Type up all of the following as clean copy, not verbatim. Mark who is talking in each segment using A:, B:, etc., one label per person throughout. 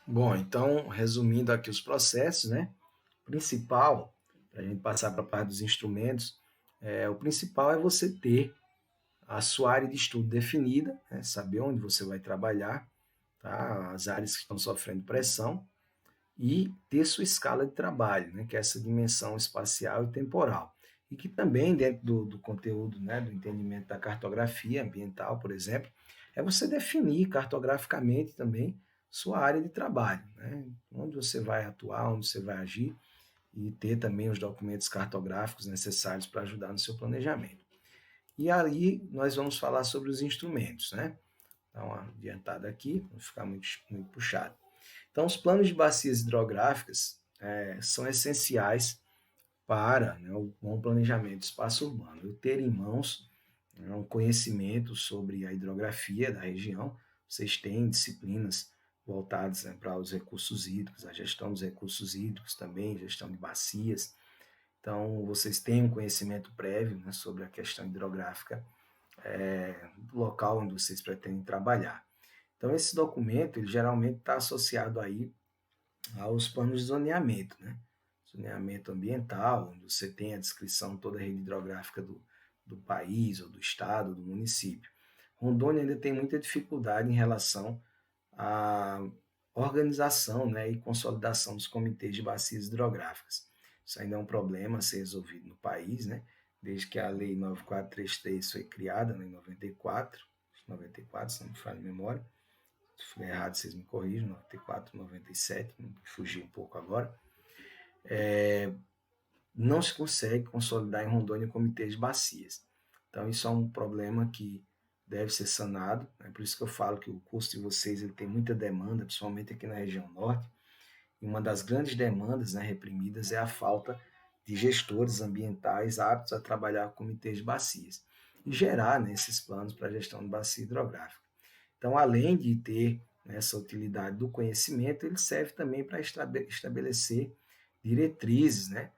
A: Bom, então, resumindo aqui os processos, né? Principal, para a gente passar para a parte dos instrumentos, o principal é você ter a sua área de estudo definida, né? Saber onde você vai trabalhar, tá? As áreas que estão sofrendo pressão, e ter sua escala de trabalho, né? Que é essa dimensão espacial e temporal. E que também, dentro do conteúdo, né? Do entendimento da cartografia ambiental, por exemplo, é você definir cartograficamente também sua área de trabalho, né? Onde você vai atuar, onde você vai agir, e ter também os documentos cartográficos necessários para ajudar no seu planejamento. E aí nós vamos falar sobre os instrumentos, né? Dá uma adiantada aqui, para não ficar muito puxado. Então, os planos de bacias hidrográficas são essenciais para, né, o bom planejamento do espaço urbano. Eu ter em mãos, né, um conhecimento sobre a hidrografia da região, vocês têm disciplinas voltadas, né, para os recursos hídricos, a gestão dos recursos hídricos também, gestão de bacias. Então, vocês têm um conhecimento prévio, né, sobre a questão hidrográfica do local onde vocês pretendem trabalhar. Então, esse documento, ele geralmente está associado aí aos planos de zoneamento, né? Zoneamento ambiental, onde você tem a descrição toda a rede hidrográfica do país, ou do estado, ou do município. Rondônia ainda tem muita dificuldade em relação à organização, né, e consolidação dos comitês de bacias hidrográficas. Isso ainda é um problema a ser resolvido no país, né? Desde que a Lei 9433 foi criada, né, em 94, 94, se não me falha a memória. Se estiver errado, vocês me corrijam, 94, 97, fugi um pouco agora. Não se consegue consolidar em Rondônia comitês de bacias. Então, isso é um problema que deve ser sanado. É por isso que eu falo que o curso de vocês ele tem muita demanda, principalmente aqui na região norte. E uma das grandes demandas, né, reprimidas é a falta de gestores ambientais aptos a trabalhar com comitês de bacias e gerar, né, esses planos para a gestão de bacia hidrográfica. Então, além de ter, né, essa utilidade do conhecimento, ele serve também para estabelecer diretrizes, né,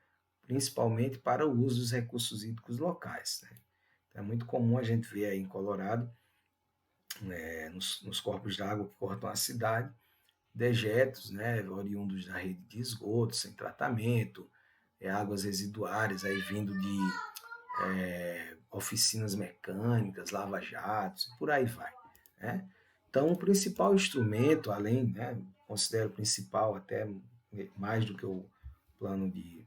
A: principalmente para o uso dos recursos hídricos locais. Né? Então, é muito comum a gente ver aí em Colorado, nos corpos d'água que cortam a cidade, dejetos, né, oriundos da rede de esgoto, sem tratamento, águas residuárias aí vindo de oficinas mecânicas, lava-jatos, e por aí vai. Né? Então, o principal instrumento, além, né, considero principal até mais do que o plano de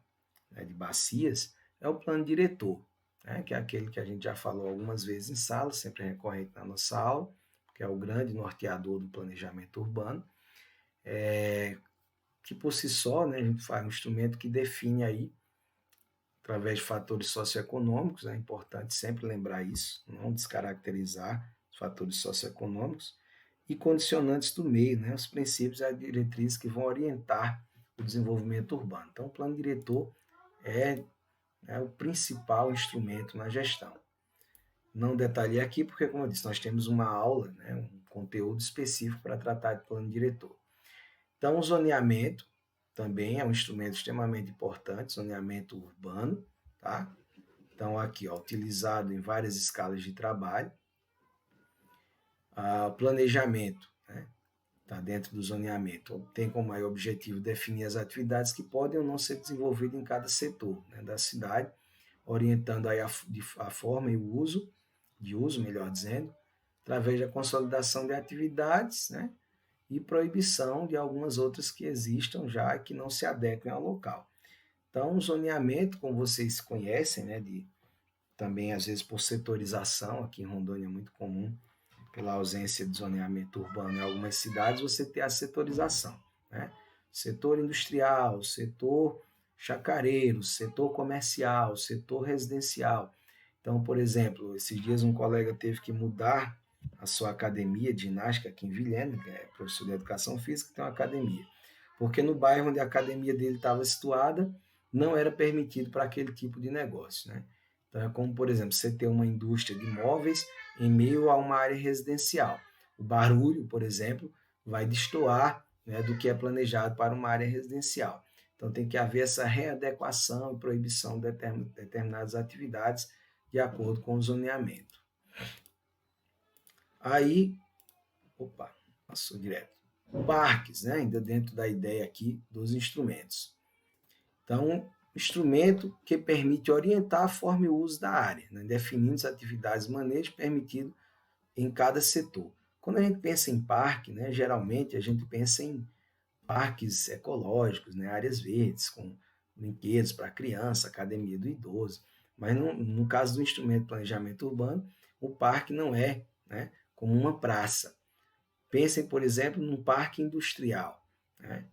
A: bacias, é o plano diretor, né, que é aquele que a gente já falou algumas vezes em sala, sempre recorrente na nossa aula, que é o grande norteador do planejamento urbano, que por si só, né, a gente faz um instrumento que define aí, através de fatores socioeconômicos, é importante sempre lembrar isso, não descaracterizar os fatores socioeconômicos, e condicionantes do meio, né, os princípios e as diretrizes que vão orientar o desenvolvimento urbano. Então, o plano diretor é o principal instrumento na gestão. Não detalhei aqui porque, como eu disse, nós temos uma aula, né, um conteúdo específico para tratar de plano diretor. Então, o zoneamento também é um instrumento extremamente importante, zoneamento urbano, tá? Então, aqui, ó, utilizado em várias escalas de trabalho. O planejamento, né? Está dentro do zoneamento. Tem como maior objetivo definir as atividades que podem ou não ser desenvolvidas em cada setor, né, da cidade, orientando aí a forma e o uso, melhor dizendo, através da consolidação de atividades, né, e proibição de algumas outras que existam já e que não se adequem ao local. Então, o zoneamento, como vocês conhecem, né, também às vezes por setorização, aqui em Rondônia é muito comum, pela ausência de zoneamento urbano em algumas cidades, você ter a setorização. Né? Setor industrial, setor chacareiro, setor comercial, setor residencial. Então, por exemplo, esses dias um colega teve que mudar a sua academia de ginástica aqui em Vilhena, que é professor de educação física, tem uma academia. Porque no bairro onde a academia dele estava situada, não era permitido para aquele tipo de negócio. Né? Então, é como, por exemplo, você ter uma indústria de móveis em meio a uma área residencial. O barulho, por exemplo, vai destoar, né, do que é planejado para uma área residencial. Então, tem que haver essa readequação e proibição de determinadas atividades de acordo com o zoneamento. Aí, opa, passou direto. Parques, né? Ainda dentro da ideia aqui dos instrumentos. Então, instrumento que permite orientar a forma e o uso da área, né? Definindo as atividades e manejo permitido em cada setor. Quando a gente pensa em parque, né, geralmente a gente pensa em parques ecológicos, né, áreas verdes, com brinquedos para criança, academia do idoso. Mas no caso do instrumento de planejamento urbano, o parque não é, né, como uma praça. Pensem, por exemplo, num parque industrial, né?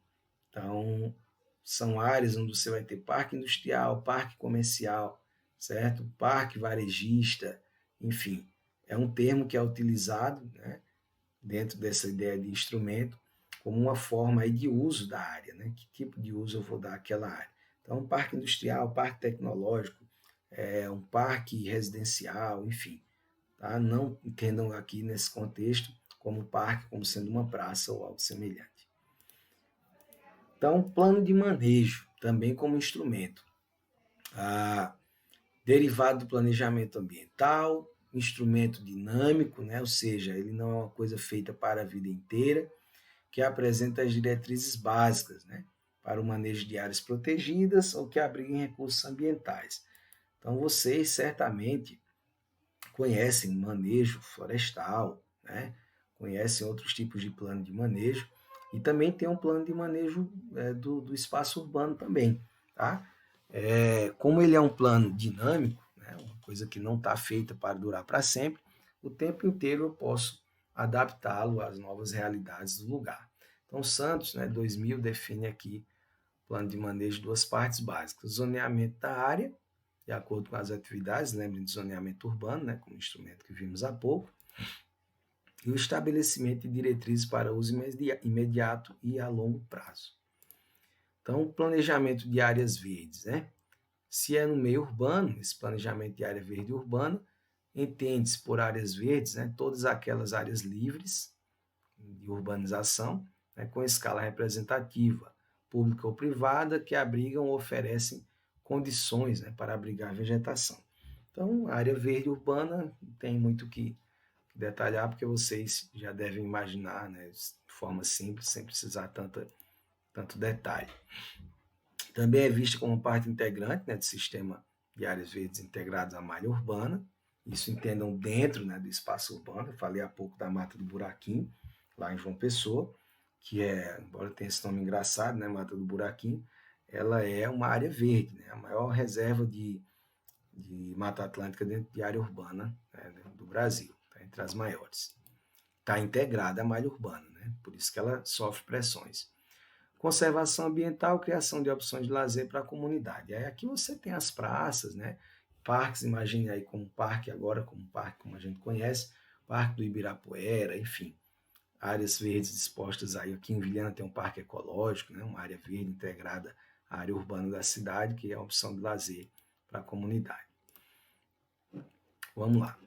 A: Então, são áreas onde você vai ter parque industrial, parque comercial, certo? Parque varejista, enfim. É um termo que é utilizado, né, dentro dessa ideia de instrumento como uma forma aí de uso da área, né? Que tipo de uso eu vou dar àquela área? Então, um parque industrial, parque tecnológico, um parque residencial, enfim. Tá? Não entendam aqui nesse contexto como parque, como sendo uma praça ou algo semelhante. Então, plano de manejo, também como instrumento. Derivado do planejamento ambiental, instrumento dinâmico, né? Ou seja, ele não é uma coisa feita para a vida inteira, que apresenta as diretrizes básicas, né? Para o manejo de áreas protegidas ou que abriguem recursos ambientais. Então, vocês certamente conhecem manejo florestal, né? Conhecem outros tipos de plano de manejo e também tem um plano de manejo do espaço urbano também, tá? Como ele é um plano dinâmico, né? Uma coisa que não está feita para durar para sempre, o tempo inteiro eu posso adaptá-lo às novas realidades do lugar. Então, Santos, né, 2000, define aqui plano de manejo de duas partes básicas: zoneamento da área, de acordo com as atividades, lembrem de zoneamento urbano, né, como instrumento que vimos há pouco, e o estabelecimento de diretrizes para uso imediato e a longo prazo. Então, planejamento de áreas verdes, né? Se é no meio urbano, esse planejamento de área verde urbana, entende-se por áreas verdes, né, todas aquelas áreas livres de urbanização, né, com escala representativa, pública ou privada, que abrigam ou oferecem condições, né, para abrigar vegetação. Então, a área verde urbana tem muito que detalhar, porque vocês já devem imaginar, né, de forma simples, sem precisar tanto detalhe. Também é vista como parte integrante, né, do sistema de áreas verdes integradas à malha urbana. Isso entendam dentro, né, do espaço urbano. Eu falei há pouco da Mata do Buraquinho, lá em João Pessoa, que embora tenha esse nome engraçado, né, Mata do Buraquinho, ela é uma área verde, né, a maior reserva de Mata Atlântica dentro de área urbana, né, do Brasil, tá, entre as maiores. Está integrada à malha urbana, né, por isso que ela sofre pressões. Conservação ambiental, criação de opções de lazer para a comunidade. Aí aqui você tem as praças, né? Parques, imagine aí como parque agora, como parque como a gente conhece, Parque do Ibirapuera, enfim, áreas verdes dispostas aí. Aqui em Vilhena tem um parque ecológico, né? Uma área verde integrada à área urbana da cidade, que é uma opção de lazer para a comunidade. Vamos lá.